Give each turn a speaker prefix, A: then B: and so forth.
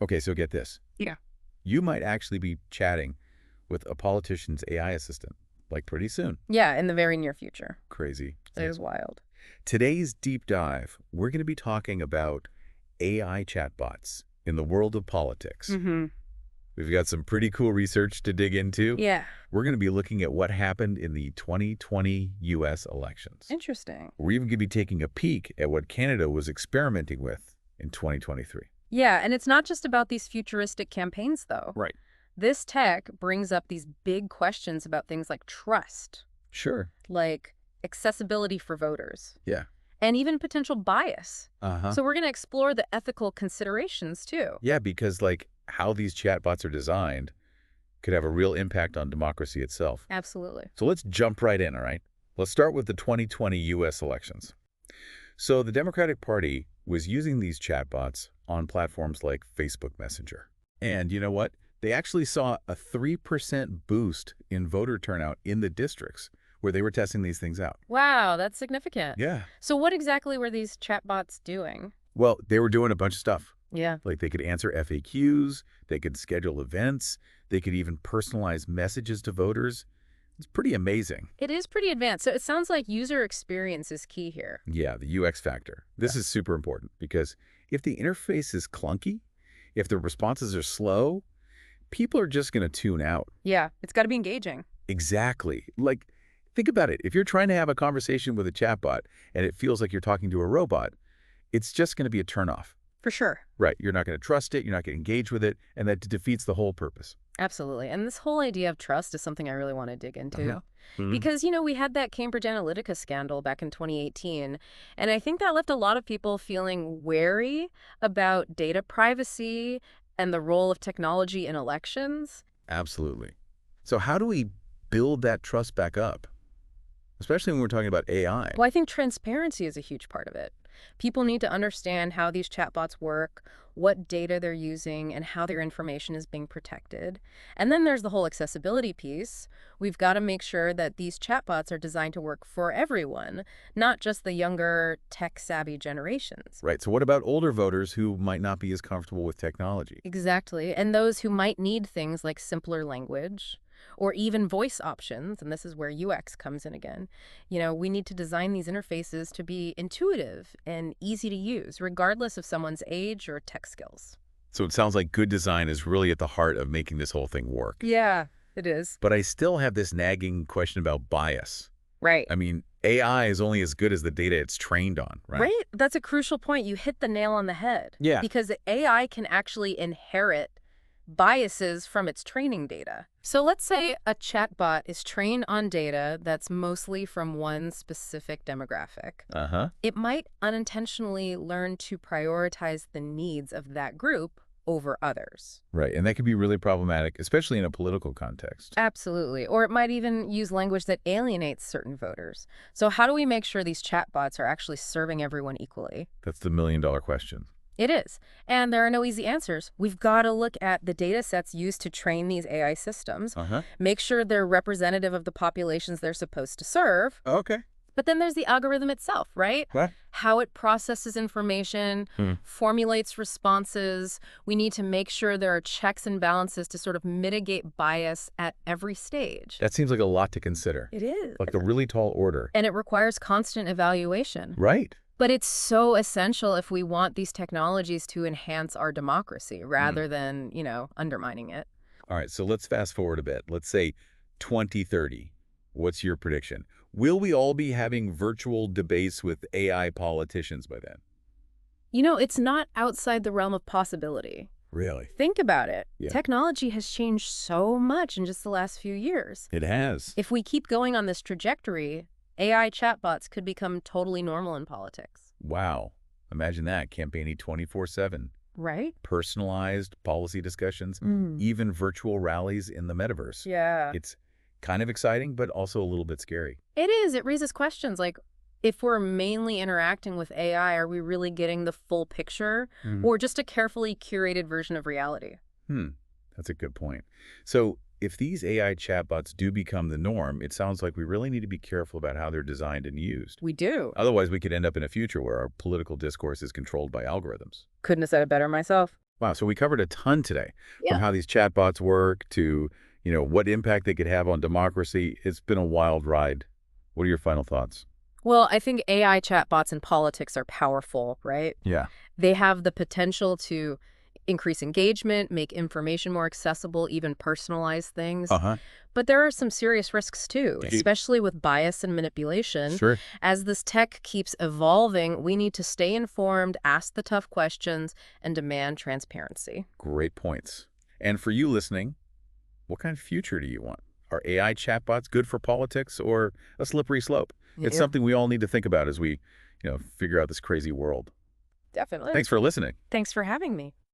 A: Okay, so get this.
B: Yeah.
A: You might actually be chatting with a politician's AI assistant, like pretty soon.
B: Yeah, in the very near future.
A: Crazy.
B: It is wild.
A: Today's deep dive, we're going to be talking about AI chatbots in the world of politics.
B: Mm-hmm.
A: We've got some pretty cool research to dig into.
B: Yeah.
A: We're going to be looking at what happened in the 2020 U.S. elections.
B: Interesting.
A: We're even going to be taking a peek at what Canada was experimenting with in 2023.
B: Yeah, and it's not just about these futuristic campaigns, though.
A: Right.
B: This tech brings up these big questions about things like trust,
A: Sure.
B: like accessibility for voters,
A: Yeah.
B: and even potential bias.
A: Uh-huh.
B: So we're going to explore the ethical considerations, too.
A: Yeah, because like how these chatbots are designed could have a real impact on democracy itself.
B: Absolutely.
A: So let's jump right in, all right? Let's start with the 2020 U.S. elections. So the Democratic Party was using these chatbots on platforms like Facebook Messenger. And you know what? They actually saw a 3% boost in voter turnout in the districts where they were testing these things out.
B: Wow, that's significant.
A: Yeah.
B: So what exactly were these chatbots doing?
A: Well, they were doing a bunch of stuff.
B: Yeah.
A: Like they could answer FAQs, they could schedule events, they could even personalize messages to voters. It's pretty amazing.
B: It is pretty advanced. So it sounds like user experience is key here.
A: Yeah, the UX factor. This is super important because if the interface is clunky, if the responses are slow, people are just going to tune out.
B: Yeah, it's got to be engaging.
A: Exactly. Like, think about it. If you're trying to have a conversation with a chatbot and it feels like you're talking to a robot, it's just going to be a turnoff.
B: For sure.
A: Right. You're not going to trust it. You're not going to engage with it. And that defeats the whole purpose.
B: Absolutely. And this whole idea of trust is something I really want to dig into.
A: Mhm.
B: Because, we had that Cambridge Analytica scandal back in 2018, and I think that left a lot of people feeling wary about data privacy and the role of technology in elections.
A: Absolutely. So how do we build that trust back up? Especially when we're talking about AI.
B: Well, I think transparency is a huge part of it. People need to understand how these chatbots work, what data they're using, and how their information is being protected. And then there's the whole accessibility piece. We've got to make sure that these chatbots are designed to work for everyone, not just the younger, tech-savvy generations.
A: Right. So what about older voters who might not be as comfortable with technology?
B: Exactly. And those who might need things like simpler language or even voice options, and this is where UX comes in again. We need to design these interfaces to be intuitive and easy to use, regardless of someone's age or tech skills.
A: So it sounds like good design is really at the heart of making this whole thing work.
B: Yeah, it is.
A: But I still have this nagging question about bias.
B: Right.
A: I mean, AI is only as good as the data it's trained on, right?
B: Right? That's a crucial point. You hit the nail on the head.
A: Yeah.
B: Because the AI can actually inherit biases from its training data. So let's say a chatbot is trained on data that's mostly from one specific demographic.
A: Uh-huh.
B: It might unintentionally learn to prioritize the needs of that group over others.
A: Right. And that could be really problematic, especially in a political context.
B: Absolutely. Or it might even use language that alienates certain voters. So how do we make sure these chatbots are actually serving everyone equally?
A: That's the million-dollar question.
B: It is. And there are no easy answers. We've got to look at the data sets used to train these AI systems, make sure they're representative of the populations they're supposed to serve.
A: Okay.
B: But then there's the algorithm itself, right?
A: What?
B: How it processes information, formulates responses. We need to make sure there are checks and balances to sort of mitigate bias at every stage.
A: That seems like a lot to consider.
B: It is.
A: Like a really tall order.
B: And it requires constant evaluation.
A: Right.
B: But it's so essential if we want these technologies to enhance our democracy rather than, undermining it.
A: All right, so let's fast forward a bit. Let's say 2030. What's your prediction? Will we all be having virtual debates with AI politicians by then?
B: It's not outside the realm of possibility.
A: Really?
B: Think about it.
A: Yeah.
B: Technology has changed so much in just the last few years.
A: It has.
B: If we keep going on this trajectory, AI chatbots could become totally normal in politics.
A: Wow. Imagine that, campaigning 24/7.
B: Right?
A: Personalized policy discussions, even virtual rallies in the metaverse.
B: Yeah.
A: It's kind of exciting, but also a little bit scary.
B: It is. It raises questions like, if we're mainly interacting with AI, are we really getting the full picture or just a carefully curated version of reality?
A: That's a good point. So if these AI chatbots do become the norm, it sounds like we really need to be careful about how they're designed and used.
B: We do.
A: Otherwise, we could end up in a future where our political discourse is controlled by algorithms.
B: Couldn't have said it better myself.
A: Wow, so we covered a ton today, from
B: Yeah.
A: how these chatbots work to, what impact they could have on democracy. It's been a wild ride. What are your final thoughts?
B: Well, I think AI chatbots in politics are powerful, right?
A: Yeah.
B: They have the potential to increase engagement, make information more accessible, even personalize things.
A: Uh-huh.
B: But there are some serious risks too, especially with bias and manipulation.
A: Sure.
B: As this tech keeps evolving, we need to stay informed, ask the tough questions, and demand transparency.
A: Great points. And for you listening, what kind of future do you want? Are AI chatbots good for politics or a slippery slope? It's
B: Yeah,
A: something we all need to think about as we, figure out this crazy world.
B: definitely.
A: Thanks for listening.
B: Thanks for having me.